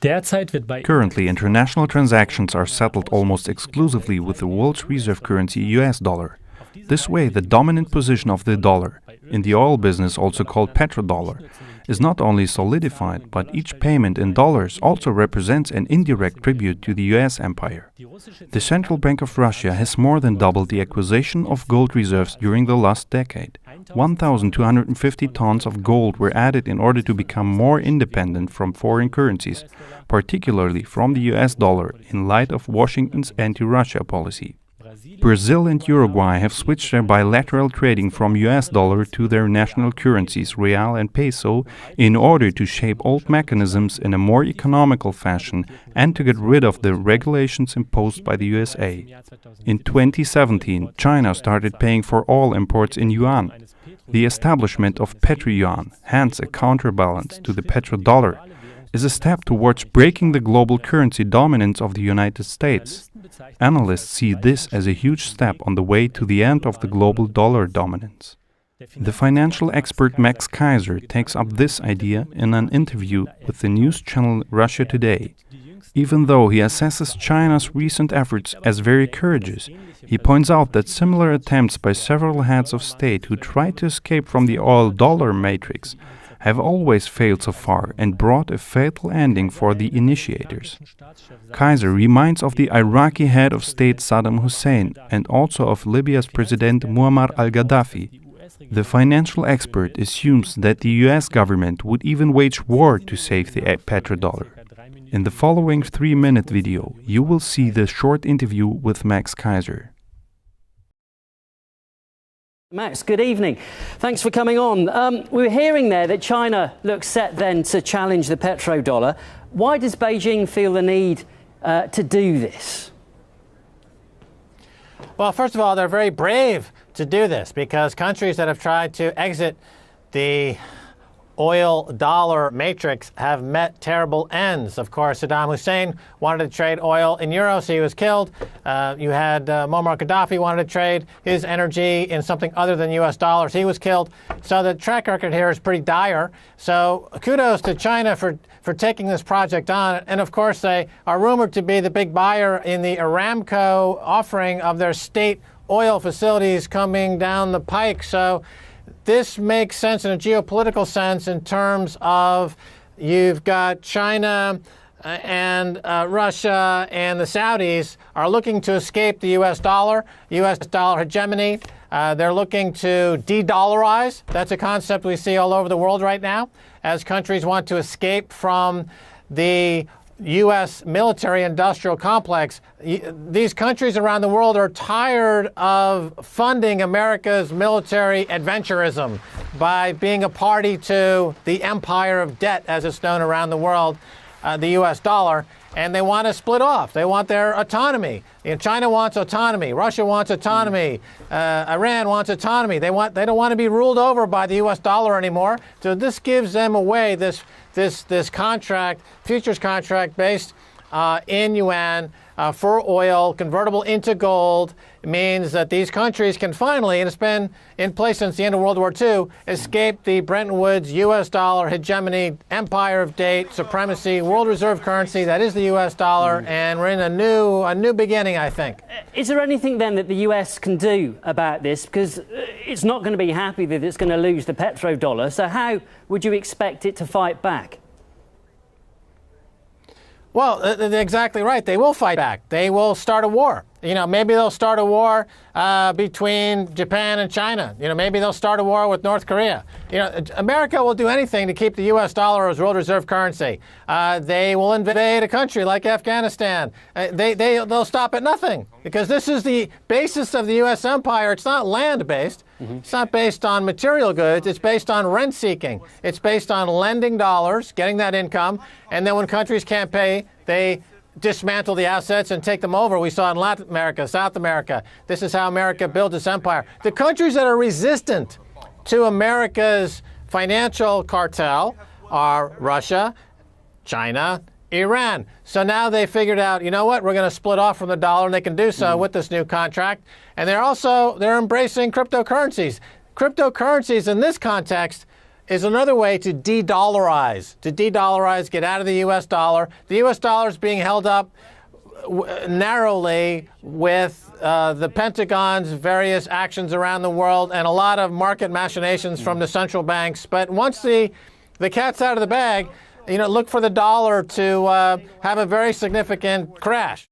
Currently, international transactions are settled almost exclusively with the world's reserve currency US dollar. This way, the dominant position of the dollar, in the oil business also called Petro-Dollar, is not only solidified, but each payment in dollars also represents an indirect tribute to the US empire. The Central Bank of Russia has more than doubled the acquisition of gold reserves during the last decade. 1,250 tons of gold were added in order to become more independent from foreign currencies, particularly from the US dollar, in light of Washington's anti-Russia policy. Brazil and Uruguay have switched their bilateral trading from US dollar to their national currencies, real and peso, in order to shape old mechanisms in a more economical fashion and to get rid of the regulations imposed by the USA. In 2017, China started paying for all imports in yuan. The establishment of Petro-Yuan, hence a counterbalance to the Petro-Dollar, is a step towards breaking the global currency dominance of the United States. Analysts see this as a huge step on the way to the end of the global dollar dominance. The financial expert Max Keiser takes up this idea in an interview with the news channel Russia Today. Even though he assesses China's recent efforts as very courageous, he points out that similar attempts by several heads of state who tried to escape from the oil-dollar matrix have always failed so far and brought a fatal ending for the initiators. Keiser reminds of the Iraqi head of state Saddam Hussein and also of Libya's President Muammar al-Gaddafi. The financial expert assumes that the US government would even wage war to save the petrodollar. In the following 3-minute video, you will see the short interview with Max Keiser. Max, good evening. Thanks for coming on. We were hearing there that China looks set then to challenge the petrodollar. Why does Beijing feel the need to do this? Well, first of all, they're very brave to do this because countries that have tried to exit the oil-dollar matrix have met terrible ends. Of course, Saddam Hussein wanted to trade oil in euros. He was killed. You had Muammar Gaddafi wanted to trade his energy in something other than US dollars. He was killed. So the track record here is pretty dire. So kudos to China for taking this project on. And of course, they are rumored to be the big buyer in the Aramco offering of their state oil facilities coming down the pike. So this makes sense in a geopolitical sense in terms of you've got China and Russia and the Saudis are looking to escape the US dollar hegemony. They're looking to de-dollarize. That's a concept we see all over the world right now as countries want to escape from the U.S. military-industrial complex. These countries around the world are tired of funding America's military adventurism by being a party to the empire of debt, as it's known around the world, the U.S. dollar, and they want to split off. They want their autonomy. China wants autonomy. Russia wants autonomy. Iran wants autonomy. They don't want to be ruled over by the U.S. dollar anymore. So this gives them away this contract, futures contract based in yuan for oil, convertible into gold. It means that these countries can finally, and it's been in place since the end of World War II, escape the Bretton Woods U.S. dollar hegemony, empire of debt, supremacy, world reserve currency that is the U.S. dollar, and we're in a new beginning, I think. Is there anything then that the U.S. can do about this? Because it's not going to be happy that it's going to lose the petrodollar. So how would you expect it to fight back? Well, they're exactly right. They will fight back. They will start a war. Maybe they'll start a war between Japan and China. Maybe they'll start a war with North Korea. America will do anything to keep the U.S. dollar as world reserve currency. They will invade a country like Afghanistan. They'll stop at nothing because this is the basis of the U.S. empire. It's not land-based. It's not based on material goods. It's based on rent seeking. It's based on lending dollars, getting that income, and then when countries can't pay, they dismantle the assets and take them over. We saw in Latin America, South America. This is how America built its empire. The countries that are resistant to America's financial cartel are Russia, China, Iran. So now they figured out, you know what, we're going to split off from the dollar, and they can do so with this new contract. And they're embracing cryptocurrencies. Cryptocurrencies in this context is another way to de-dollarize, get out of the U.S. dollar. The U.S. dollar is being held up narrowly with the Pentagon's various actions around the world and a lot of market machinations from the central banks. But once the cat's out of the bag, look for the dollar to have a very significant crash.